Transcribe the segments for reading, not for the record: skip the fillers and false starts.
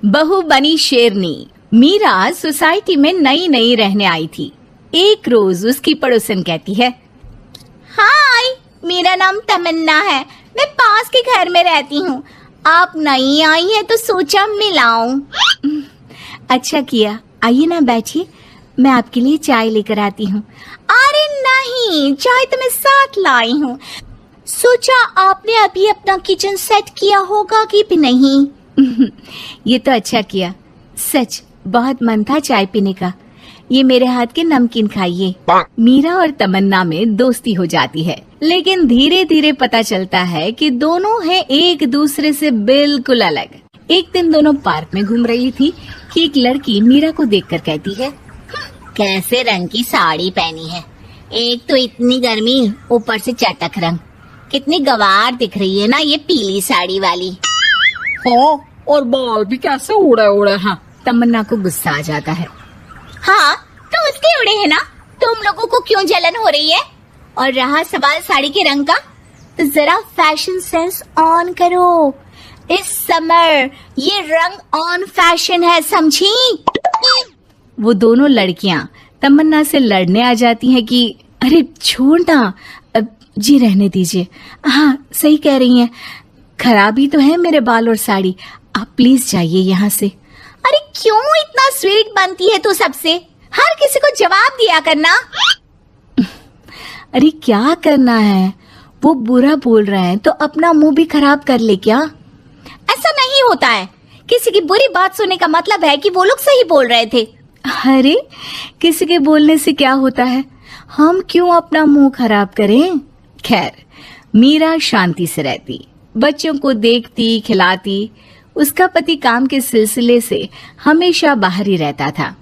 बहू बनी शेरनी। मीरा सोसाइटी में नई नई रहने आई थी। एक रोज उसकी पड़ोसन कहती है, हाय, मेरा नाम तमन्ना है, मैं पास के घर में रहती हूँ। आप नई आई है तो सोचा मिलाऊं। अच्छा किया, आइए ना बैठिए, मैं आपके लिए चाय लेकर आती हूँ। अरे नहीं, चाय तो मैं साथ लाई हूँ। सोचा आपने अभी अपना किचन सेट किया होगा कि भी नहीं। ये तो अच्छा किया, सच बहुत मन था चाय पीने का। ये मेरे हाथ के नमकीन खाइए। मीरा और तमन्ना में दोस्ती हो जाती है, लेकिन धीरे धीरे पता चलता है कि दोनों हैं एक दूसरे से बिल्कुल अलग। एक दिन दोनों पार्क में घूम रही थी कि एक लड़की मीरा को देखकर कहती है, कैसे रंग की साड़ी पहनी है, एक तो इतनी गर्मी, ऊपर से चटक रंग, कितनी गवार दिख रही है ना ये पीली साड़ी वाली। हाँ, और बाल भी कैसे उड़े उड़े हैं। तमन्ना को गुस्सा आ जाता है। हाँ, तो उसके उड़े हैं ना, तुम लोगों को क्यों जलन हो रही है? और रहा सवाल साड़ी के रंग का, तो जरा फैशन सेंस ऑन करो। इस समर ये रंग ऑन फैशन है, समझी? वो दोनों लड़कियां तमन्ना से लड़ने आ जाती हैं कि अरे छोड़ ना, जी रहने दीजिए। हाँ, सही कह रही हैं, खराबी तो है मेरे बाल और साड़ी, आप प्लीज जाइए यहाँ से। अरे क्यों इतना स्वीट बनती है तू सबसे? हर किसी को जवाब दिया करना। अरे क्या करना है, वो बुरा बोल रहे हैं तो अपना मुंह भी खराब कर ले क्या? ऐसा नहीं होता है, किसी की बुरी बात सुनने का मतलब है कि वो लोग सही बोल रहे थे। अरे किसी के बोलने से क्या होता है, हम क्यों अपना मुंह खराब करें? खैर, मीरा शांति से रहती, बच्चों को देखती, खिलाती। उसका पति काम के सिलसिले से हमेशा बाहर ही रहता था,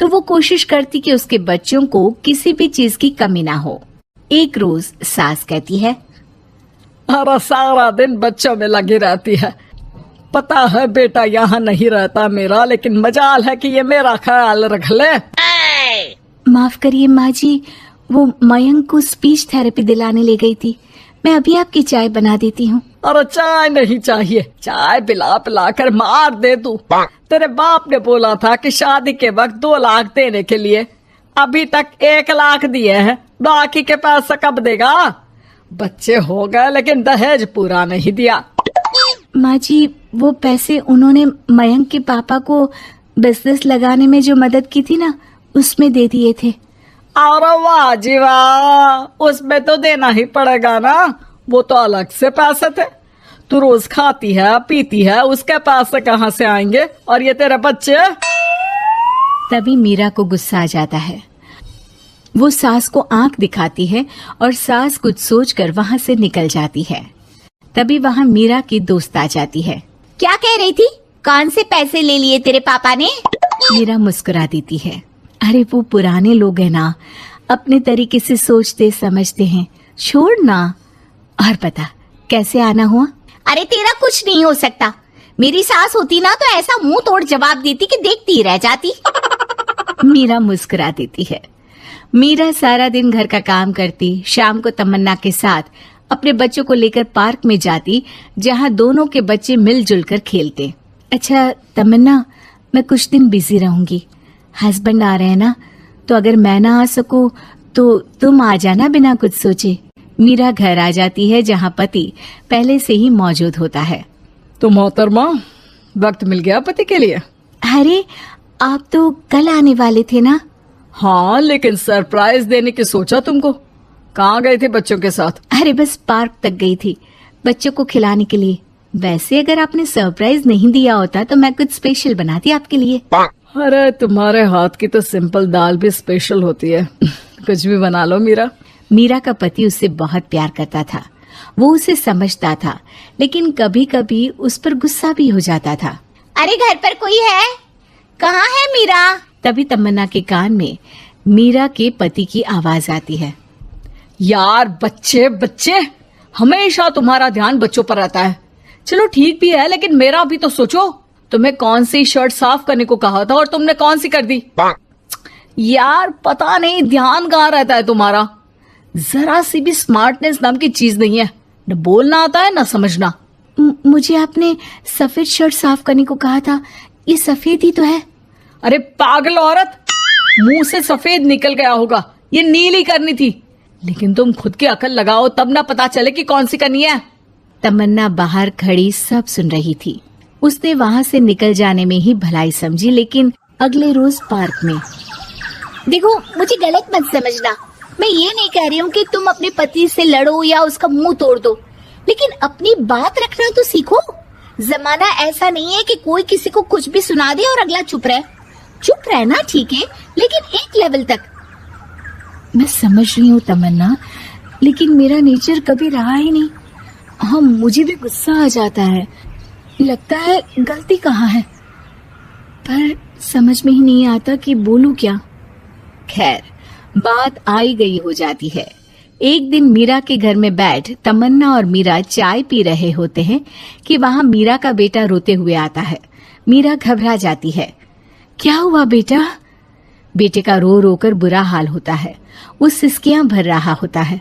तो वो कोशिश करती कि उसके बच्चों को किसी भी चीज की कमी ना हो। एक रोज सास कहती है, अरे सारा दिन बच्चों में लगी रहती है। पता है बेटा यहाँ नहीं रहता मेरा, लेकिन मजाल है कि ये मेरा ख्याल रख ले। माफ करिए माँ जी, वो मयंक को स्पीच थेरेपी दिलाने ले गई थी, मैं अभी आपकी चाय बना देती हूँ। अरे चाय नहीं चाहिए, चाय पिला पिला कर मार दे तू। तेरे बाप ने बोला था कि शादी के वक्त 2 लाख देने के लिए, अभी तक 1 लाख दिए हैं, बाकी के पैसा कब देगा? बच्चे हो गए लेकिन दहेज पूरा नहीं दिया। माँ जी, वो पैसे उन्होंने मयंक के पापा को बिजनेस लगाने में जो मदद की थी ना, उसमें दे दिए थे। अरे वाह जी वाह, उसमें तो देना ही पड़ेगा ना, वो तो अलग से पैसे थे। तू रोज खाती है पीती है, उसके पैसे कहाँ से आएंगे? और ये तेरे बच्चे। तभी मीरा को गुस्सा आ जाता है। वो सास को आंख दिखाती है और सास कुछ सोचकर वहाँ से निकल जाती है। तभी वहाँ मीरा की दोस्त आ जाती है। क्या कह रही थी? कौन से पैसे ले लिए तेरे पापा ने? मीरा मुस्कुरा देती है। अरे वो पुराने लोग हैं ना, अपने तरीके से सोचते समझते हैं, छोड़ ना। और पता कैसे आना हुआ? अरे तेरा कुछ नहीं हो सकता, मेरी सास होती ना तो ऐसा मुंह तोड़ जवाब देती कि देखती ही रह जाती। मीरा मुस्कुरा देती है। मीरा सारा दिन घर का काम करती, शाम को तमन्ना के साथ अपने बच्चों को लेकर पार्क में जाती, जहाँ दोनों के बच्चे मिलजुल कर खेलते। अच्छा तमन्ना, मैं कुछ दिन बिजी रहूंगी, हस्बैंड आ रहे हैं ना, तो अगर मैं ना आ सकूं तो तुम आ जाना बिना कुछ सोचे। मीरा घर आ जाती है, जहाँ पति पहले से ही मौजूद होता है। तो मोहतरमा, वक्त मिल गया पति के लिए? अरे आप तो कल आने वाले थे ना? हाँ, लेकिन सरप्राइज देने की सोचा तुमको। कहाँ गए थे बच्चों के साथ? अरे बस पार्क तक गई थी, बच्चों को खिलाने के लिए। वैसे अगर आपने सरप्राइज नहीं दिया होता तो मैं कुछ स्पेशल बनाती आपके लिए। अरे तुम्हारे हाथ की तो सिंपल दाल भी स्पेशल होती है। कुछ भी बना लो मीरा। मीरा का पति उससे बहुत प्यार करता था, वो उसे समझता था, लेकिन कभी कभी उस पर गुस्सा भी हो जाता था। अरे घर पर कोई है? कहाँ है मीरा? तभी तमन्ना के कान में मीरा के पति की आवाज आती है। यार बच्चे बच्चे, हमेशा तुम्हारा ध्यान बच्चों पर रहता है। चलो ठीक भी है, लेकिन मेरा भी तो सोचो। तुम्हें कौन सी शर्ट साफ करने को कहा था और तुमने कौन सी कर दी? यार पता नहीं ध्यान कहाँ रहता है तुम्हारा। जरा सी भी स्मार्टनेस नाम की चीज नहीं है, न बोलना आता है न समझना। मुझे आपने सफेद शर्ट साफ करने को कहा था, ये सफेद ही तो है। अरे पागल औरत, मुंह से सफेद निकल गया होगा, ये नीली करनी थी। लेकिन तुम खुद की अकल लगाओ तब ना पता चले कि कौन सी करनी है। तमन्ना बाहर खड़ी सब सुन रही थी। उसने वहां से निकल जाने में ही भलाई समझी, लेकिन अगले रोज पार्क में। देखो, मुझे गलत मत समझना, मैं ये नहीं कह रही हूँ कि तुम अपने पति से लड़ो या उसका मुंह तोड़ दो, लेकिन अपनी बात रखना तो सीखो। जमाना ऐसा नहीं है कि कोई किसी को कुछ भी सुना दे और अगला चुप रहे। चुप रहना ठीक है, लेकिन एक लेवल तक। मैं समझ रही हूँ तमन्ना, लेकिन मेरा नेचर कभी रहा ही नहीं। हाँ, मुझे भी गुस्सा आ जाता है, लगता है गलती कहाँ है, पर समझ में ही नहीं आता कि बोलूं क्या। खैर, बात आई गई हो जाती है। एक दिन मीरा के घर में बैठ तमन्ना और मीरा चाय पी रहे होते हैं कि वहां मीरा का बेटा रोते हुए आता है। मीरा घबरा जाती है। क्या हुआ बेटा? बेटे का रो रो कर बुरा हाल होता है। वो सिसकियां भर रहा होता है।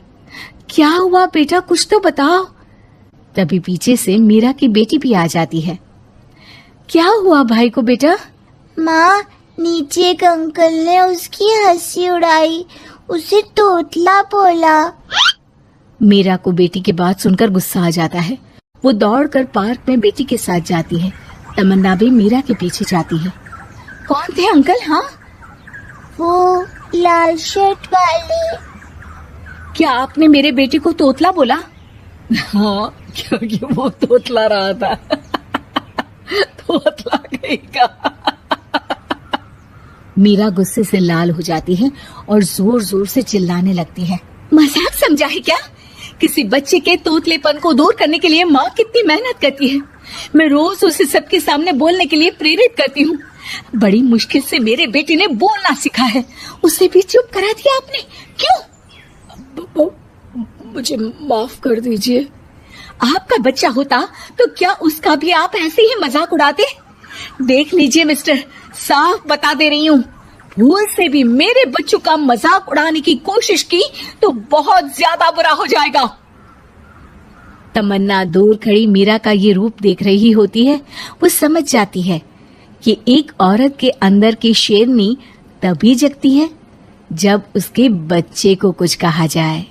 क्या हुआ बेटा, कुछ तो बताओ। तभी पीछे से मीरा की बेटी भी आ जाती है। क्या हुआ भाई को बेटा? माँ, नीचे एक अंकल ने उसकी हंसी उड़ाई, उसे तोतला बोला। मीरा को बेटी की बात सुनकर गुस्सा आ जाता है। वो दौड़कर पार्क में बेटी के साथ जाती है। तमन्ना भी मीरा के पीछे जाती है। कौन थे अंकल? हाँ, वो लाल शर्ट वाले। क्या आपने मेरे बेटे को तोतला बोला? हाँ, क्योंकि वो तोतला रहा था। तोतला गई का। मीरा गुस्से से लाल हो जाती है और जोर जोर से चिल्लाने लगती है। मजाक समझा है क्या? किसी बच्चे के तोतलेपन को दूर करने के लिए माँ कितनी मेहनत करती है। मैं रोज उसे सबके सामने बोलने के लिए प्रेरित करती हूँ। बड़ी मुश्किल से मेरे बेटे ने बोलना सीखा है, उसे भी चुप करा दिया आपने। क्यों? मुझे माफ कर दीजिए। आपका बच्चा होता तो क्या उसका भी आप ऐसे ही मजाक उड़ाते? देख लीजिए मिस्टर, साफ बता दे रही हूँ, भूल से भी मेरे बच्चों का मजाक उड़ाने की कोशिश की तो बहुत ज्यादा बुरा हो जाएगा। तमन्ना दूर खड़ी मीरा का ये रूप देख रही होती है। वो समझ जाती है कि एक औरत के अंदर की शेरनी तभी जगती है जब उसके बच्चे को कुछ कहा जाए।